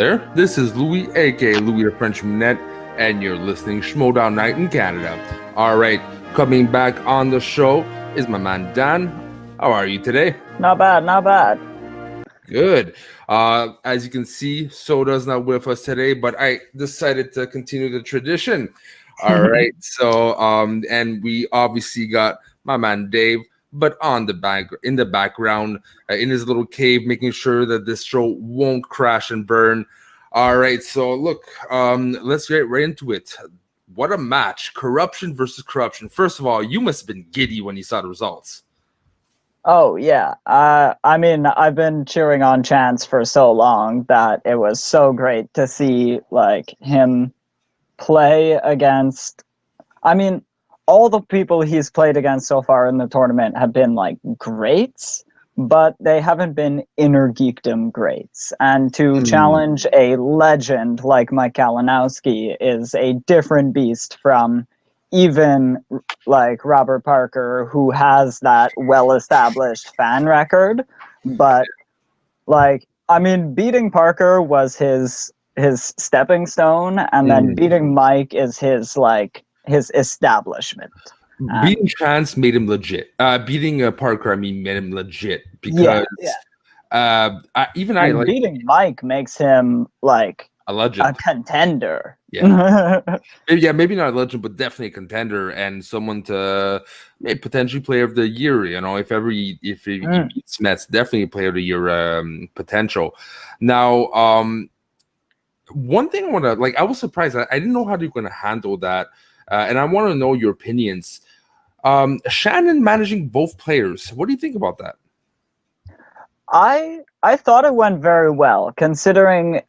there, this is Louis, aka Louis the French Minette, and you're listening Schmoedown Night in Canada. Alright, coming back on the show is my man Dan. How are you today? Not bad. Good. As you can see, Soda's not with us today, but I decided to continue the tradition. Alright, so and we obviously got my man Dave, but in the background, in his little cave, making sure that this show won't crash and burn. All right, so look, let's get right into it. What a match! Korruption versus Korruption. First of all, you must have been giddy when you saw the results. Oh yeah. I mean, I've been cheering on Chance for so long that it was so great to see like him play against. I mean, all the people he's played against so far in the tournament have been like greats, but they haven't been inner geekdom greats. And to challenge a legend like Mike Kalinowski is a different beast from even like Robert Parker, who has that well-established fan record. But like, I mean, beating Parker was his stepping stone, and then beating Mike is his establishment. Beating Chance made him legit. Beating Parker, made him legit because beating Mike makes him like a legend, a contender. Yeah, maybe not a legend, but definitely a contender and someone to maybe potentially player of the year. You know, if he beats Mets, definitely player of the year potential. Now, one thing I want to I was surprised. I didn't know how they're going to handle that. And I want to know your opinions. Shannon managing both players. What do you think about that? I thought it went very well, considering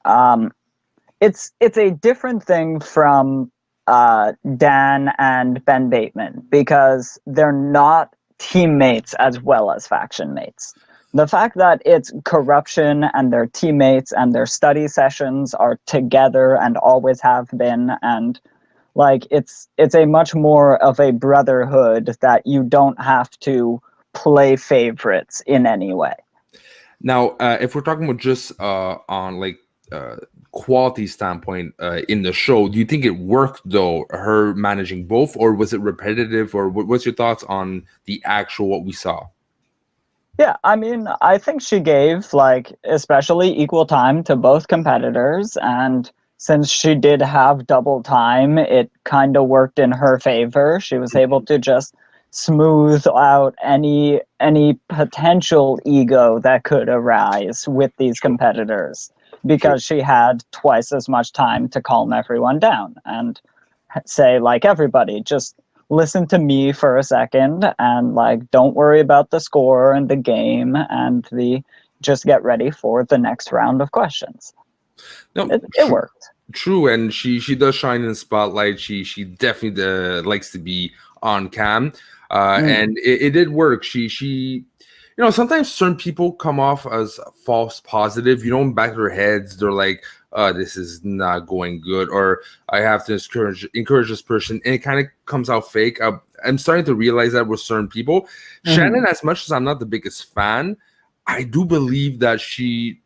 it's a different thing from Dan and Ben Bateman because they're not teammates as well as faction mates. The fact that it's Korruption and their teammates and their study sessions are together and always have been, and like it's a much more of a brotherhood that you don't have to play favorites in any way. Now, if we're talking about just on quality standpoint in the show, do you think it worked though, her managing both, or was it repetitive, or what's your thoughts on the actual what we saw? Yeah, I mean, I think she gave especially equal time to both competitors, and since she did have double time, it kind of worked in her favor. She was able to just smooth out any potential ego that could arise with these competitors because she had twice as much time to calm everyone down and say, everybody, just listen to me for a second and don't worry about the score and the game and just get ready for the next round of questions. No, it worked. True, and she does shine in the spotlight. She definitely likes to be on cam, and it did work. She sometimes certain people come off as false positive. In back of their heads, they're like, this is not going good, or I have to encourage this person, and it kind of comes out fake. I'm starting to realize that with certain people. Shannon, as much as I'm not the biggest fan, I do believe that she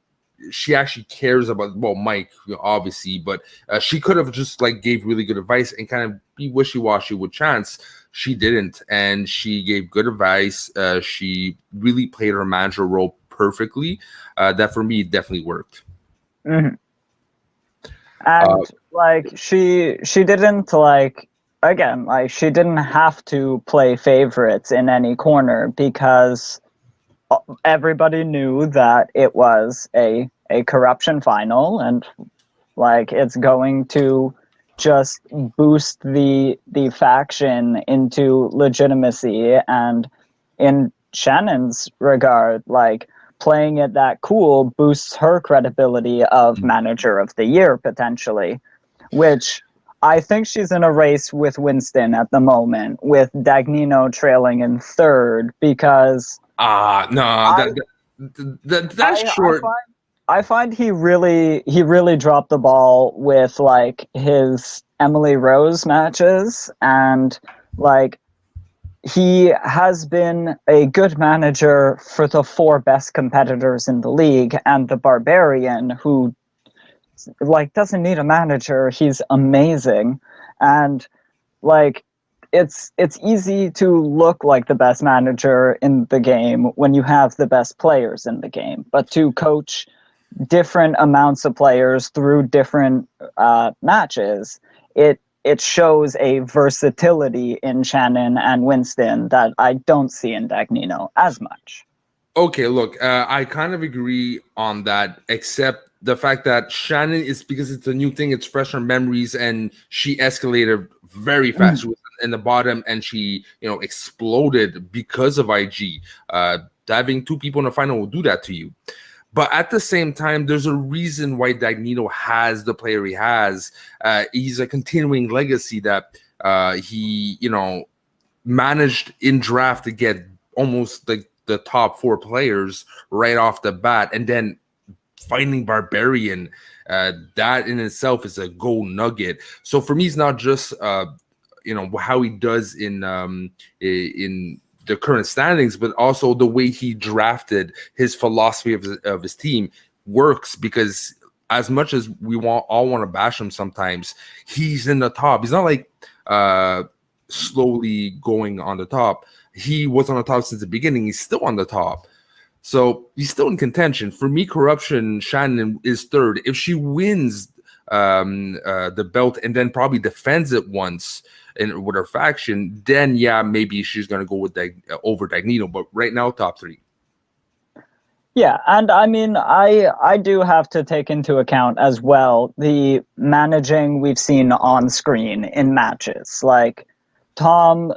actually cares about Mike, obviously, but she could have just gave really good advice and kind of be wishy-washy with Chance. She didn't, and she gave good advice. She really played her manager role perfectly. That for me definitely worked. And she didn't she didn't have to play favorites in any corner because everybody knew that it was a Korruption final, and it's going to just boost the faction into legitimacy. And in Shannon's regard, playing it that cool boosts her credibility of manager of the year potentially, which I think she's in a race with Winston at the moment, with Dagnino trailing in third because that's short. I find he really dropped the ball with his Emily Rose matches, and he has been a good manager for the four best competitors in the league, and the Barbarian, who like doesn't need a manager. He's amazing, and like it's easy to look like the best manager in the game when you have the best players in the game, but to coach different amounts of players through different matches, it shows a versatility in Shannon and Winston that I don't see in Dagnino as much. Okay, look, I kind of agree on that, except the fact that Shannon is, because it's a new thing, it's fresh on memories, and she escalated very fast. She was in the bottom, and she, exploded because of IG. Having two people in the final will do that to you. But at the same time, there's a reason why Dagnino has the player he has. He's a continuing legacy that he, managed in draft to get almost the top 4 players right off the bat, and then finding Barbarian, that in itself is a gold nugget. So for me, it's not just how he does in the current standings, but also the way he drafted, his philosophy of his team works, because as much as we all want to bash him sometimes, he's in the top. He's not like slowly going on the top. He was on the top since the beginning. He's still on the top. So he's still in contention. For me, Korruption, Shannon is third. If she wins the belt and then probably defends it once with her faction, then yeah, maybe she's going to go with over Dagnino. But right now, top 3. Yeah, and I mean, I do have to take into account as well the managing we've seen on screen in matches. Like Tom,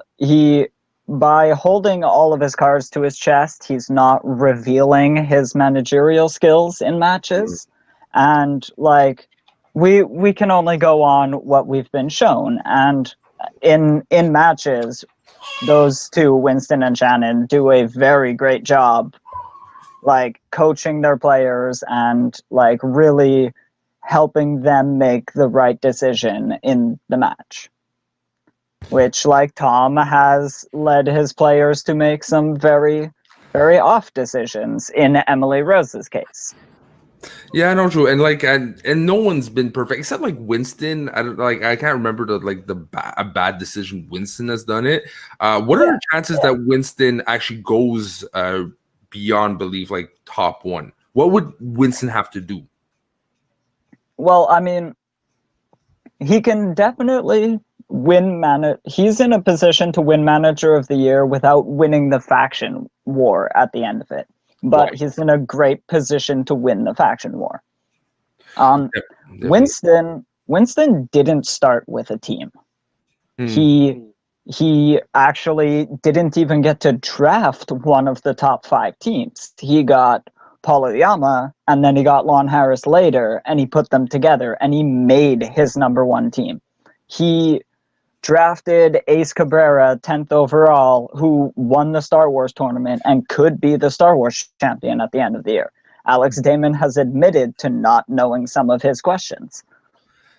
by holding all of his cards to his chest, he's not revealing his managerial skills in matches. And like we can only go on what we've been shown. And in matches, those two, Winston and Shannon, do a very great job like coaching their players and like really helping them make the right decision in the match. Which, like Tom, has led his players to make some very, very off decisions in Emily Rose's case. Yeah, I know, true, and and no one's been perfect except like Winston. I can't remember a bad decision Winston has done it. What are the chances that Winston actually goes beyond belief, like top 1? What would Winston have to do? Well, I mean, he can definitely he's in a position to win Manager of the Year without winning the faction war at the end of it. But right. He's in a great position to win the faction war. Winston didn't start with a team. He actually didn't even get to draft one of the top 5 teams. He got Pauluyama, and then he got Lon Harris later, and he put them together, and he made his number 1 team. He drafted Ace Cabrera 10th overall, who won the Star Wars tournament and could be the Star Wars champion at the end of the year. Alex Damon has admitted to not knowing some of his questions.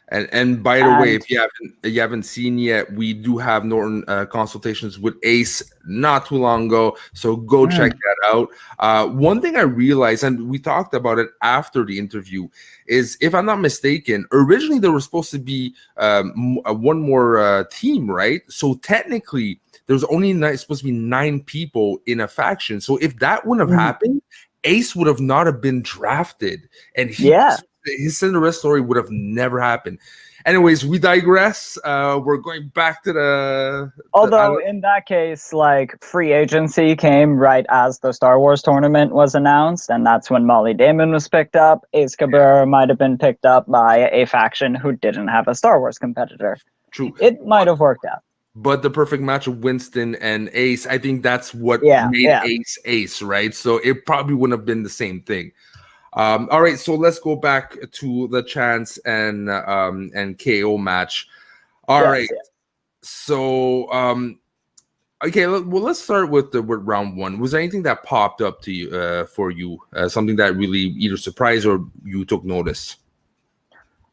And by the way, if you haven't seen yet, we do have Norton consultations with Ace not too long ago, so go check that out. One thing I realized, and we talked about it after the interview, is if I'm not mistaken, originally there was supposed to be one more team, right? So technically, there's only supposed to be 9 people in a faction. So if that wouldn't have happened, Ace would have not have been drafted, and his Cinderella story would have never happened. Anyways, we digress. We're going back to Although in that case, like free agency came right as the Star Wars tournament was announced, and that's when Molly Damon was picked up. Ace Cabrera might have been picked up by a faction who didn't have a Star Wars competitor. True. It might have worked out. But the perfect match of Winston and Ace, I think that's what made Ace, right? So it probably wouldn't have been the same thing. All right, so let's go back to the Chance and KO match. All right. So okay, well, let's start with round 1. Was there anything that popped up to you for you, something that really either surprised or you took notice?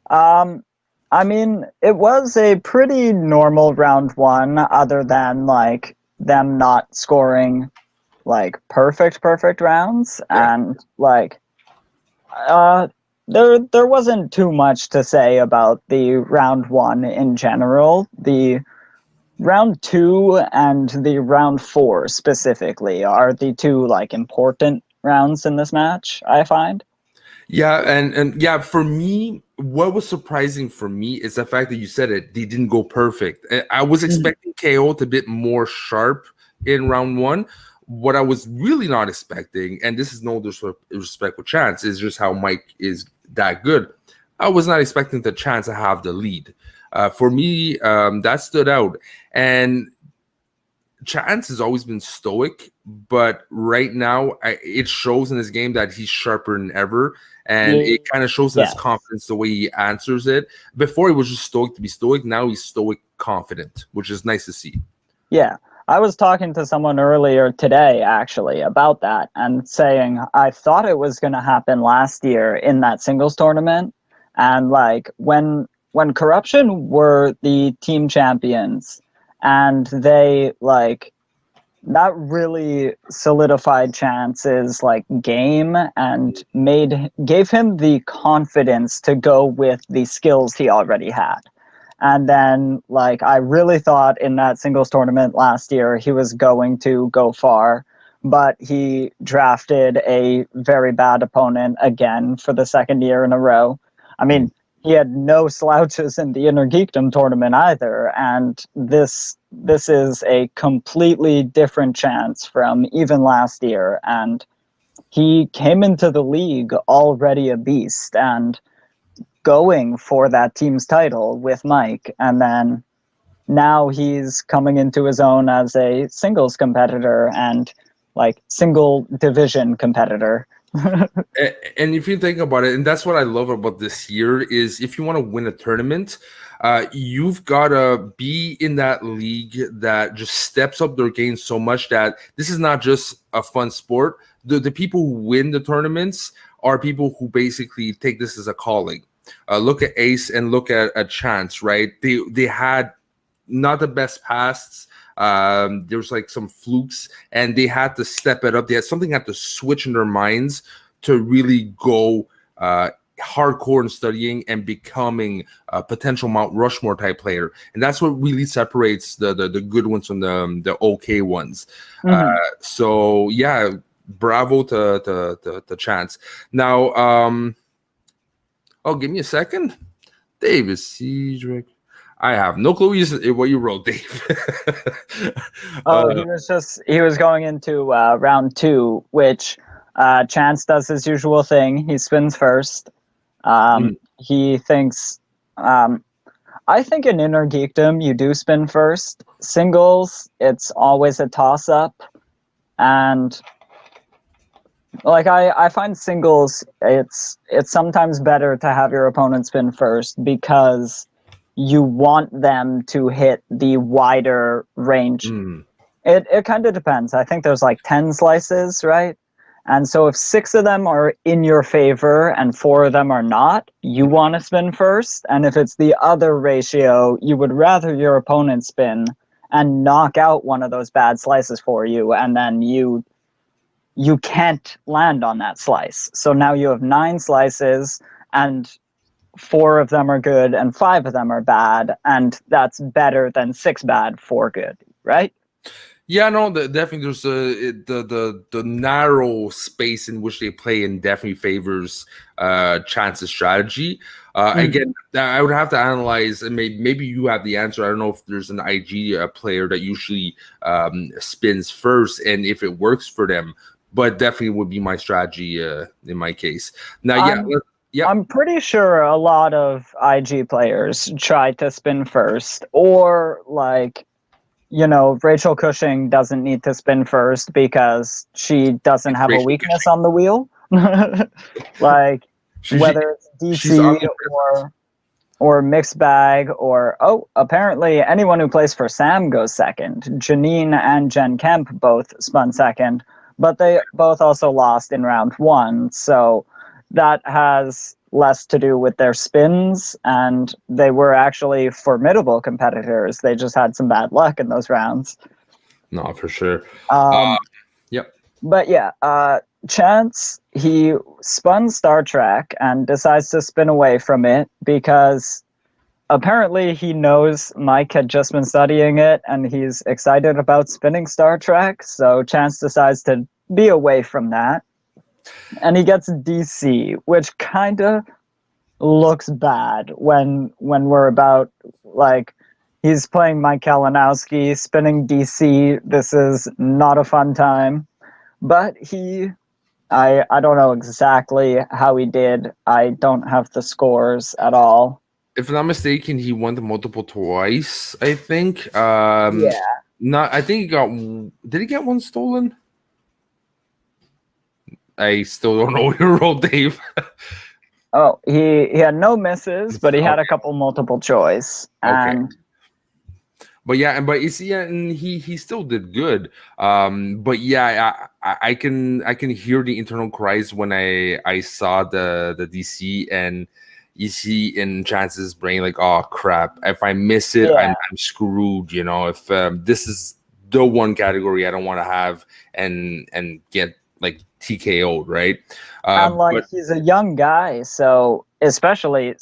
I mean, it was a pretty normal round 1, other than like them not scoring like perfect rounds, and like there wasn't too much to say about the round one in general. The round two and the round four specifically are the two like important rounds in this match, I find. Yeah, and yeah, for me, what was surprising for me is the fact that you said it, they didn't go perfect. I was Mhm. expecting KO to be a bit more sharp in round one. What I was really not expecting, and this is no disrespect with Chance, is just how Mike is that good. I was not expecting the Chance to have the lead. For me, that stood out. And Chance has always been stoic, but right now it shows in his game that he's sharper than ever, and Ye- it kind of shows in his Yes. confidence the way he answers it. Before he was just stoic to be stoic. Now he's stoic confident, which is nice to see. Yeah. I was talking to someone earlier today actually about that and saying I thought it was going to happen last year in that singles tournament, and like when Korruption were the team champions and they like that really solidified Chance's like game and gave him the confidence to go with the skills he already had. And then like I really thought in that singles tournament last year he was going to go far, but he drafted a very bad opponent again for the second year in a row. I mean, he had no slouches in the Inner Geekdom tournament either, and this is a completely different Chance from even last year, and he came into the league already a beast and going for that team's title with Mike, and then now he's coming into his own as a singles competitor and like single division competitor. And if you think about it, and that's what I love about this year, is if you want to win a tournament, you've got to be in that league that just steps up their game so much that this is not just a fun sport. The people who win the tournaments are people who basically take this as a calling. Look at Ace and look at a Chance, right? They had not the best pasts. There was like some flukes, and they had to step it up. They had something had to switch in their minds to really go hardcore in studying and becoming a potential Mount Rushmore type player. And that's what really separates the good ones from the okay ones. Mhm. So yeah, bravo to Chance. Now, oh, give me a second. David Cedric. I have no clue what you wrote, Dave. Oh, he was going into round two, which Chance does his usual thing. He spins first. He thinks, um, I think in Inner Geekdom you do spin first. Singles, it's always a toss up, and like I find singles, it's sometimes better to have your opponent spin first because you want them to hit the wider range. Mm. It kind of depends. I think there's like 10 slices, right? And so if 6 of them are in your favor and 4 of them are not, you want to spin first. And if it's the other ratio, you would rather your opponent spin and knock out one of those bad slices for you, and then you can't land on that slice. So now you have 9 slices and 4 of them are good and 5 of them are bad, and that's better than 6 bad, 4 good, right? Yeah, no, definitely. There's the narrow space in which they play, and definitely favors Chance's strategy. Again, I would have to analyze, and maybe you have the answer. I don't know if there's an IG player that usually spins first, and if it works for them. But definitely would be my strategy in my case. Now, yeah, I'm pretty sure a lot of IG players try to spin first, or like, you know, Rachel Cushing doesn't need to spin first because she doesn't it's have a Rachel weakness Cushing. on the wheel. Like whether it's She's DC or mixed bag, or apparently anyone who plays for Sam goes second. Janine and Jen Kemp both spun second, but they both also lost in round one, so that has less to do with their spins, and they were actually formidable competitors. They just had some bad luck in those rounds. No, for sure. Um, Yep. but yeah, Chance, he spun Star Trek and decides to spin away from it because apparently he knows Mike had just been studying it and he's excited about spinning Star Trek. So Chance decides to be away from that. And he gets DC, which kind of looks bad when we're about like he's playing Mike Kalinowski, spinning DC. This is not a fun time. But I don't know exactly how he did. I don't have the scores at all. If I'm not mistaken, he won the multiple twice, I think. Yeah. Not I think he got did he get one stolen? I still don't know your role, Dave. Oh, he had no misses, but he had a Okay. couple multiple choice. Okay. And But yeah, but you see, and he still did good. But yeah, I can hear the internal cries when I saw the DC, and you see in Chance's brain like, oh crap, if I miss it, yeah, I'm screwed. You know, if this is the one category I don't want to have and get like TKO'd, right? and like But he's a young guy, so especially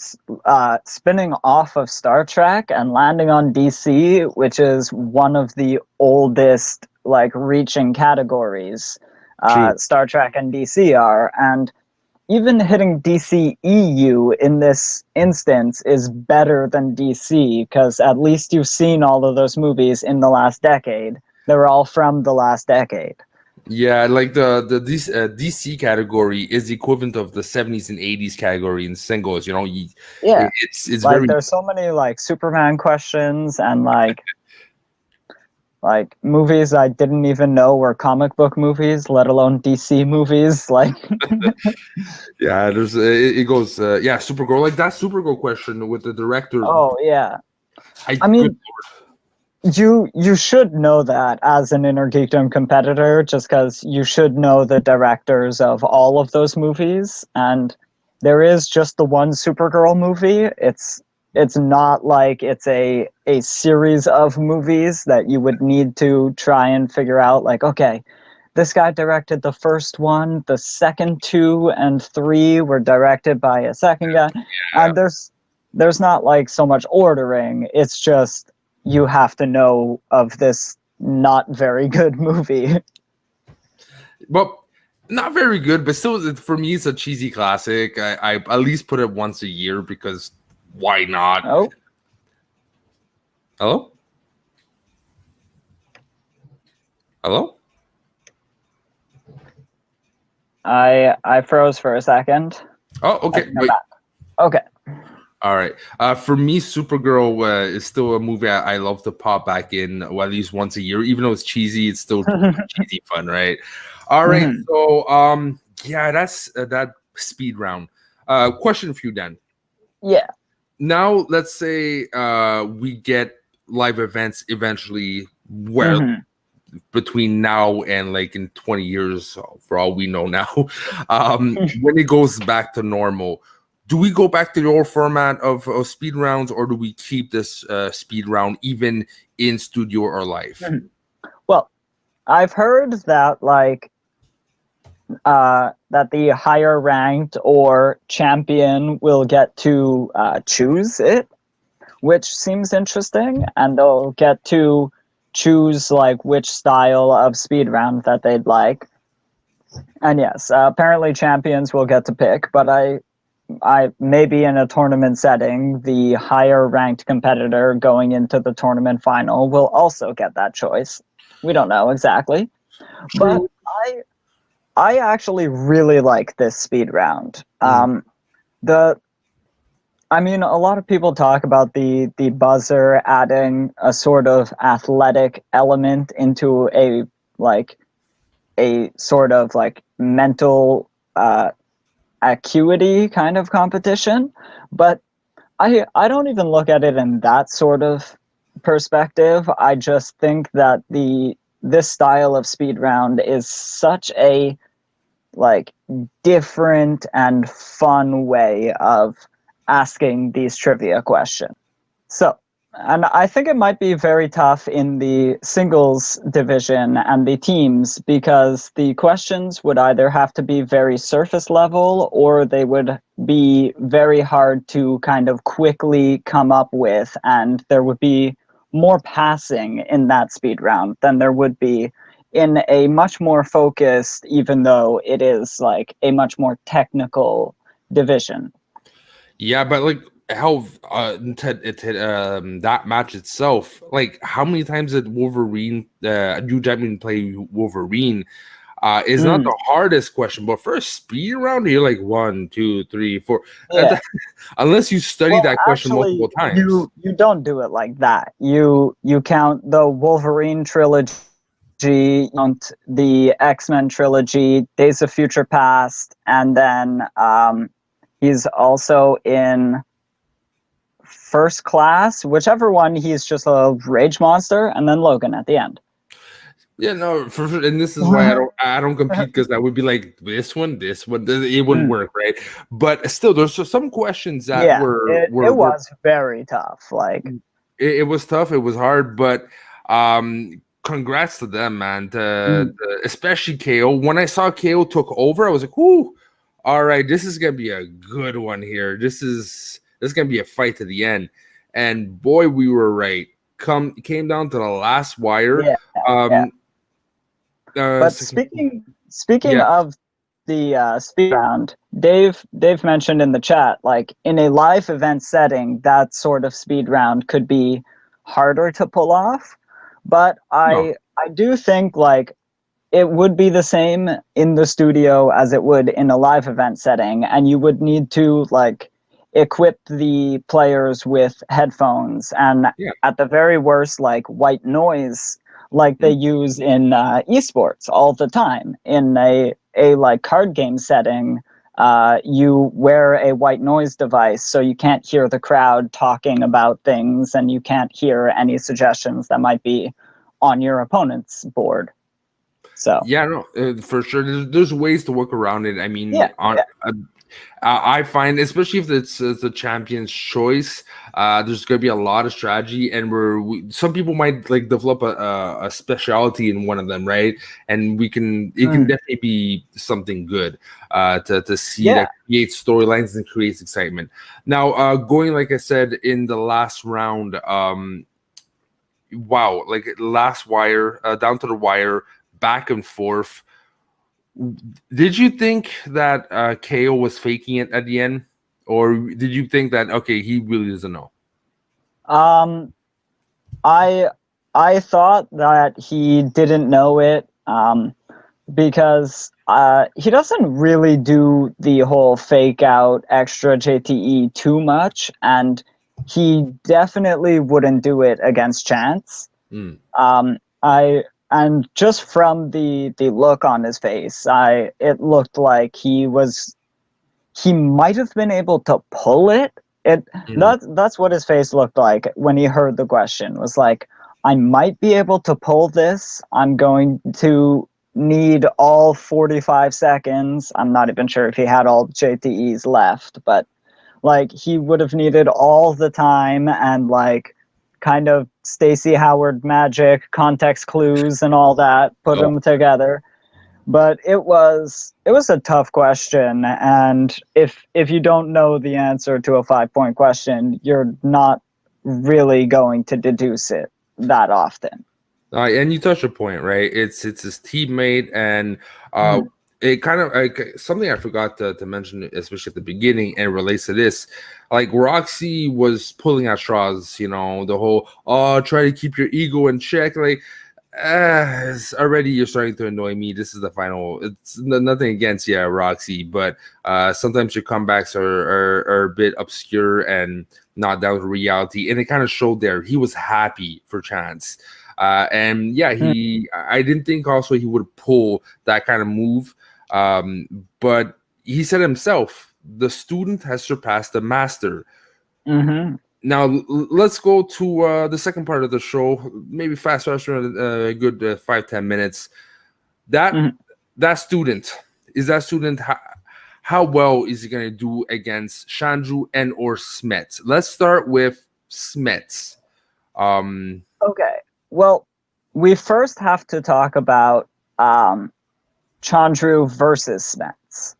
spinning off of Star Trek and landing on DC, which is one of the oldest like reaching categories. true. Star Trek and DC are, and even hitting DCEU in this instance is better than DC because at least you've seen all of those movies in the last decade. They're all from the last decade. Yeah, like the DC category is the equivalent of the 70s and 80s category in singles. You know, Yeah, it's like very there's so many like Superman questions and like movies I didn't even know were comic book movies, let alone DC movies. Like, yeah. There's it goes yeah, Supergirl, like that Supergirl question with the director. oh yeah, I I good mean, you should know that as an Inner Geekdom competitor, just because you should know the directors of all of those movies, and there is just the one Supergirl movie. It's not like it's a series of movies that you would need to try and figure out. Like, okay, this guy directed the first one, the second two and three were directed by a second guy, yeah. and there's not like so much ordering. It's just you have to know of this not very good movie. Well, not very good, but still for me it's a cheesy classic. I at least put it once a year because why not? Oh, Hello? Hello? I froze for a second. Oh, okay. I'm Wait. back. Okay. All right. For me, Supergirl is still a movie I love to pop back in well, at least once a year. Even though it's cheesy, it's still cheesy fun, right? All right. Mhm. So, yeah, that's that speed round. Question for you, Dan. Yeah. Now, let's say we get live events eventually, where Mhm. between now and like in 20 years, for all we know now, when it goes back to normal, do we go back to the old format of speed rounds, or do we keep this speed round even in studio or live? Well, I've heard that like that the higher ranked or champion will get to choose it, which seems interesting, and they'll get to choose like which style of speed round that they'd like. And yes, apparently champions will get to pick, but I maybe in a tournament setting, the higher ranked competitor going into the tournament final will also get that choice. We don't know exactly, but True. I actually really like this speed round. Mhm. The I mean, a lot of people talk about the buzzer adding a sort of athletic element into like a sort of like mental acuity kind of competition, but I don't even look at it in that sort of perspective. I just think that the this style of speed round is such a like different and fun way of asking these trivia questions. So, And I think it might be very tough in the singles division and the teams because the questions would either have to be very surface level or they would be very hard to kind of quickly come up with. And there would be more passing in that speed round than there would be in a much more focused, even though it is like a much more technical division. Yeah, but like how that match itself, like how many times did Wolverine, New Jackman play Wolverine? Is not Mm, the hardest question, but for a speed round, you're like 1, 2, 3, 4. yeah. Unless you study Well, that question actually, multiple times. you don't do it like that. You count the Wolverine trilogy, you count the X-Men trilogy, Days of Future Past, and then he's also in First Class, whichever one. He's just a rage monster, and then Logan at the end. Yeah, no, for sure. And this is why I don't compete, because that would be like this one, it wouldn't Mm, work, right? But still, there's some questions that yeah, were it was very tough. Like, it was tough, it was hard, but congrats to them, man. mm, Especially KO. When I saw KO took over, I was like, "Whoo, all right, this is gonna be a good one here. This is gonna be a fight to the end." And boy, we were right. Came down to the last wire. yeah, yeah. Um, But second, speaking yeah, of the speed round, Dave mentioned in the chat, like in a live event setting, that sort of speed round could be harder to pull off. But no, I do think like it would be the same in the studio as it would in a live event setting, and you would need to like equip the players with headphones and yeah. at the very worst like white noise like they Mm. use in esports all the time in a like card game setting. You wear a white noise device so you can't hear the crowd talking about things and you can't hear any suggestions that might be on your opponent's board. So Yeah, no, for sure. There's ways to work around it. I mean, yeah, yeah. I find, especially if it's a champion's choice, there's going to be a lot of strategy, and some people might like develop a specialty in one of them, right? And it can Mm, definitely be something good to see yeah. that creates storylines and creates excitement. Now, going like I said in the last round, wow, like last wire, down to the wire, back and forth. Did you think that KO was faking it at the end, or did you think that okay, he really doesn't know? Um, I I thought that he didn't know it because he doesn't really do the whole fake out extra JTE too much, and he definitely wouldn't do it against Chance. Mm, I and just from the look on his face, it looked like he might have been able to pull it. It mm, that's what his face looked like when he heard the question. Was like, I might be able to pull this. I'm going to need all 45 seconds. I'm not even sure if he had all JTEs left, but like he would have needed all the time and like kind of Stacey Howard magic, context clues and all that, put oh, them together. But it was a tough question, and if you don't know the answer to a 5 point question, you're not really going to deduce it that often. and you touched a point, right? It's his teammate, and uh, Mm, it kind of like something I forgot to mention, especially at the beginning, and it relates to this. Like Roxy was pulling at straws, the whole try to keep your ego in check, like. Already you're starting to annoy me. This is the final. It's nothing against Roxy, but sometimes your comebacks are a bit obscure and not down to reality. And it kind of showed there. He was happy for Chance. And yeah, mm, I didn't think also he would pull that kind of move. But he said himself, the student has surpassed the master. mm-hmm, Now let's go to the second part of the show. Maybe faster, a good 5-10 minutes. That mm-hmm. that student is that student. How well is he going to do against Chandru and or Smets? Let's start with Smets. Okay. Well, we first have to talk about Chandru versus Smets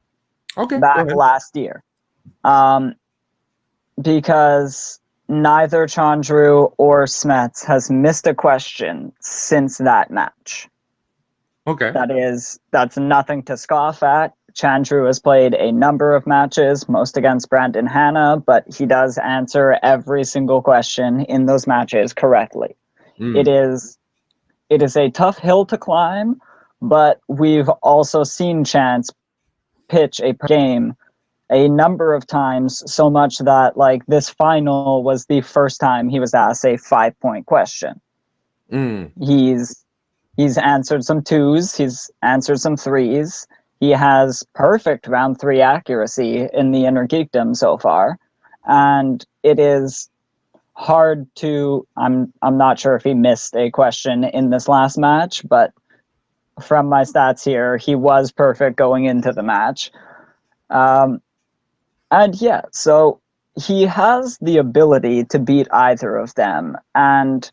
Okay, go back ahead. last year. Um, because neither Chandru or Smets has missed a question since that match. Okay. That's nothing to scoff at. Chandru has played a number of matches, most against Brandon Hanna, but he does answer every single question in those matches correctly. It Mm, is it is a tough hill to climb, but we've also seen Chance pitch a game a number of times, so much that like this final was the first time he was asked a 5 point question. mm, He's he's answered some twos, he's answered some threes. He has perfect round three accuracy in the inner geekdom so far, and it is hard to. I'm not sure if he missed a question in this last match, but from my stats here, he was perfect going into the match. Um, And yeah, so he has the ability to beat either of them, and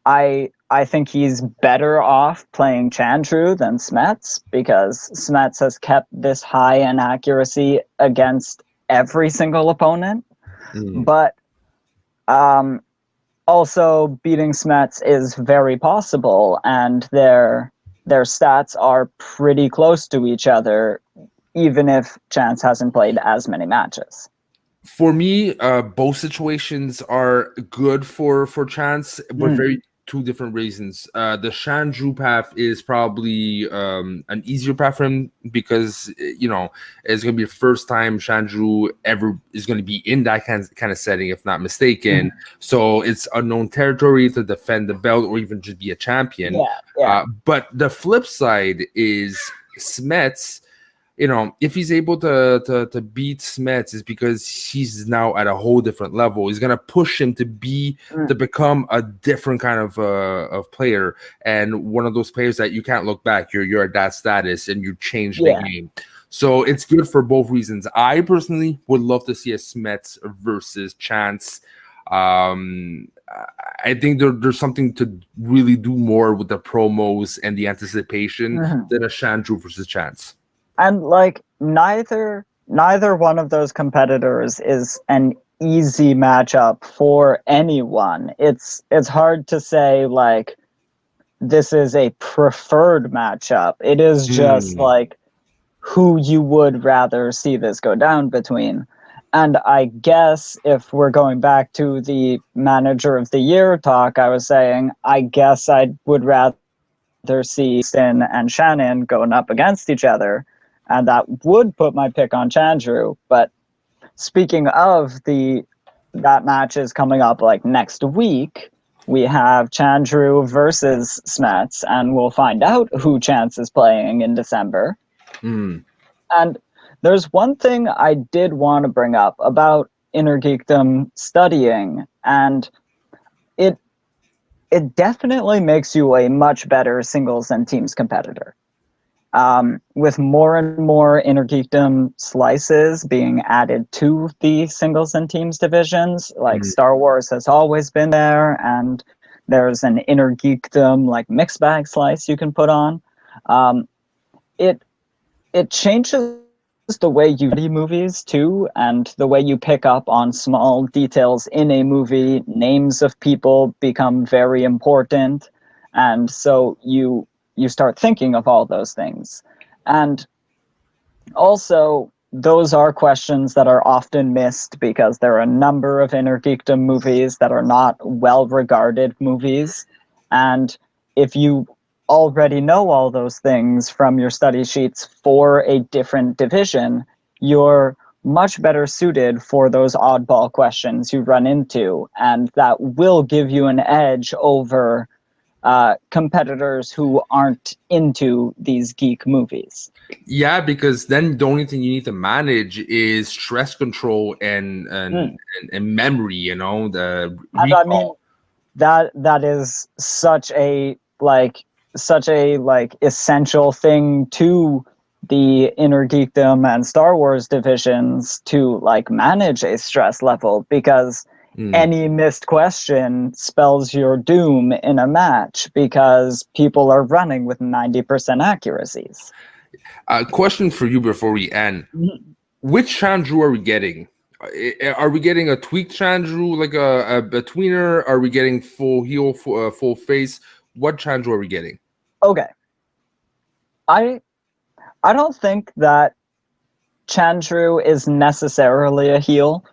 I think he's better off playing Chandru than Smets because Smets has kept this high in accuracy against every single opponent. mm. But um, also beating Smets is very possible, and their stats are pretty close to each other, even if Chance hasn't played as many matches. For me, both situations are good for Chance, but Mm. very two different reasons. The Shandru path is probably an easier path for him because it's going to be the first time Shandru ever is going to be in that kind of setting, if not mistaken. Mm. So it's unknown territory to defend the belt or even just be a champion. Yeah, yeah. But the flip side is Smets. If he's able to beat Smets, is because he's now at a whole different level. He's gonna push him to Mm. become a different kind of player, and one of those players that you can't look back. You're at that status, and you change the Yeah. game. So it's good for both reasons. I personally would love to see a Smets versus Chance. I think there's something to really do more with the promos and the anticipation Mhm. than a Shandru versus Chance. And like neither one of those competitors is an easy matchup for anyone. It's hard to say like this is a preferred matchup. It is just Mm. like who you would rather see this go down between. And I guess if we're going back to the manager of the year talk, I was saying I guess I would rather see Sin and Shannon going up against each other, and that would put my pick on Chandru. But speaking of that match is coming up like next week. We have Chandru versus Smets, and we'll find out who Chance is playing in December. Mm. And there's one thing I did want to bring up about inner geekdom studying, and it it definitely makes you a much better singles and teams competitor. With more and more inner geekdom slices being added to the singles and teams divisions, like Mm. Star Wars has always been there, and there's an inner geekdom like mixed bag slice you can put on. Um, it it changes the way you study movies too, and the way you pick up on small details in a movie. Names of people become very important, and so you start thinking of all those things. And also, those are questions that are often missed because there are a number of inner geekdom movies that are not well regarded movies. And if you already know all those things from your study sheets for a different division, you're much better suited for those oddball questions you run into. And that will give you an edge over competitors who aren't into these geek movies. Yeah, because then the only thing you need to manage is stress control Mm. and memory. The And I mean, recall. that is such a like essential thing to the inner geekdom and Star Wars divisions to like manage a stress level because any missed question spells your doom in a match because people are running with 90% accuracies. Question for you before we end. Which Chandru are we getting? Are we getting a tweaked Chandru, like a tweener? Are we getting full heel, full face? What Chandru are we getting? Okay. I don't think that Chandru is necessarily a heel.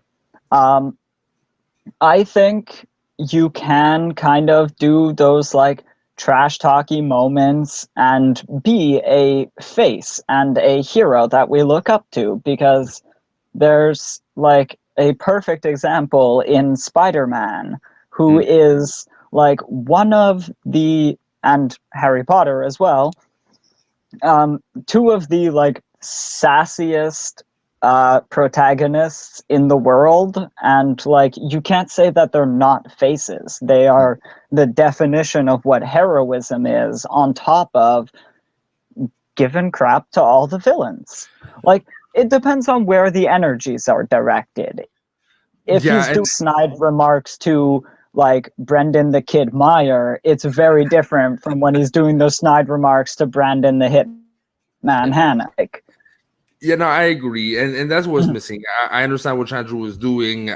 I think you can kind of do those like trash talky moments and be a face and a hero that we look up to, because there's like a perfect example in Spider-Man, who is like one of the, and Harry Potter as well, two of the like sassiest protagonists in the world, and like you can't say that they're not faces. They are the definition of what heroism is, on top of giving crap to all the villains. Like, it depends on where the energies are directed. If he's doing snide remarks to like Brendan the Kid Meyer, it's very different from when he's doing those snide remarks to Brandon the Hitman Hannah. Like, yeah, no, I agree, and that's what's missing. I understand what Chandru was doing,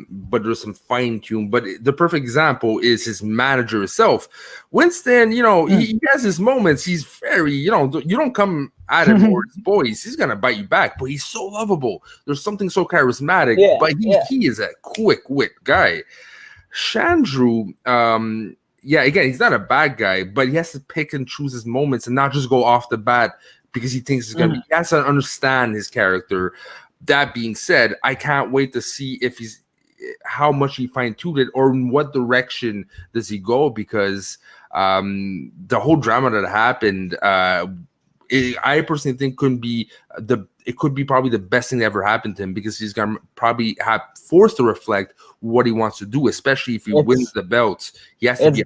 but there's some fine tune. But the perfect example is his manager himself, Winston. You know, he has his moments. He's very, you don't come at him or his boys. He's gonna bite you back, but he's so lovable. There's something so charismatic. Yeah, but he is a quick wit guy. Chandru, yeah, again, he's not a bad guy, but he has to pick and choose his moments and not just go off the bat because he thinks it's gonna be. He has to understand his character. That being said, I can't wait to see if how much he fine-tuned it, or in what direction does he go, because the whole drama that happened, I personally think it could be probably the best thing that ever happened to him, because he's gonna probably have forced to reflect what he wants to do, especially if he wins the belts. He has to be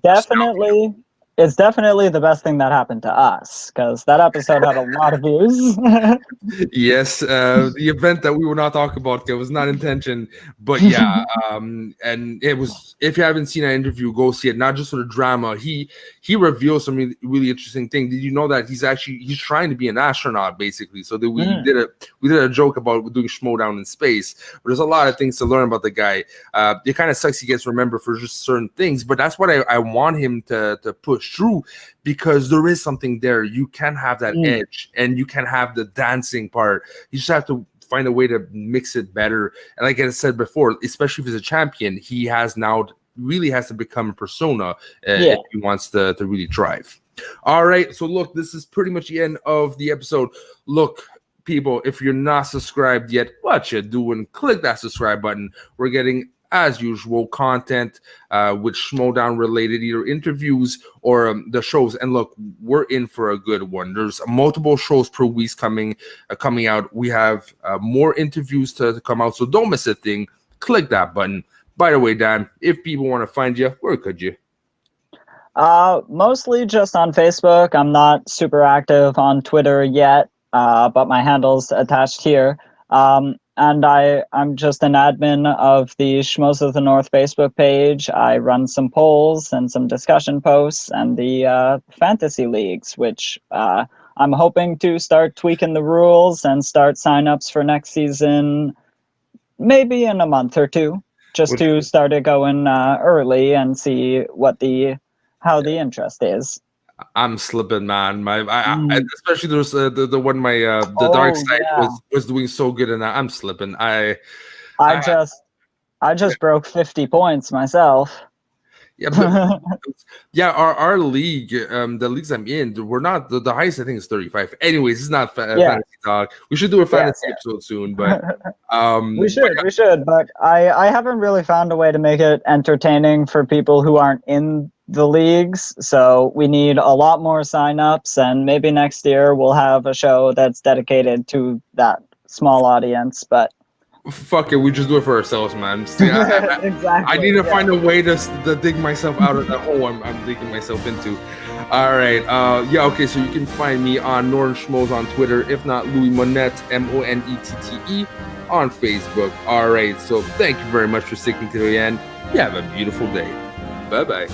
It's definitely the best thing that happened to us, because that episode had a lot of views. Yes, the event that we will not talk about, it was not intention, but yeah, and it was. If you haven't seen that interview, go see it. Not just for the drama, he reveals some really interesting thing. Did you know that he's trying to be an astronaut, basically? So that we did a joke about doing Schmoedown in space. But there's a lot of things to learn about the guy. It kind of sucks he gets remembered for just certain things, but that's what I want him to push through, because there is something there. You can have that edge, and you can have the dancing part. You just have to find a way to mix it better. And like I said before, especially if he's a champion, he really has to become a persona if he wants to really thrive. All right, so look, this is pretty much the end of the episode. Look, people, if you're not subscribed yet, what you doing? Click that subscribe button. We're getting, as usual, content with Schmoedown related, either interviews or the shows. And look, we're in for a good one. There's multiple shows per week coming out. We have more interviews to come out, so don't miss a thing. Click that button. By the way, Dan, if people want to find you, where could you? Mostly just on Facebook. I'm not super active on Twitter yet, but my handle's attached here. And I'm just an admin of the Schmoes of the North Facebook page. I run some polls and some discussion posts and the fantasy leagues, which I'm hoping to start tweaking the rules and start signups for next season, maybe in a month or two, just to start it going early and see how the interest is. I'm slipping, man. Especially there's the one the dark side was doing so good, and I'm slipping. I just broke 50 points myself. Yeah, but our league, the leagues I'm in, we're not the highest. I think is 35. Anyways, it's not fantasy talk. We should do a fantasy episode soon, but we should. But I haven't really found a way to make it entertaining for people who aren't in the leagues. So we need a lot more signups, and maybe next year we'll have a show that's dedicated to that small audience. But Fuck it, we just do it for ourselves, man. See, Exactly. I need to find a way to dig myself out of that hole I'm digging myself into. All right. Yeah. Okay. So you can find me on Northern Schmoes on Twitter. If not, Louis Monette, Monette, on Facebook. All right. So thank you very much for sticking to the end. You have a beautiful day. Bye bye.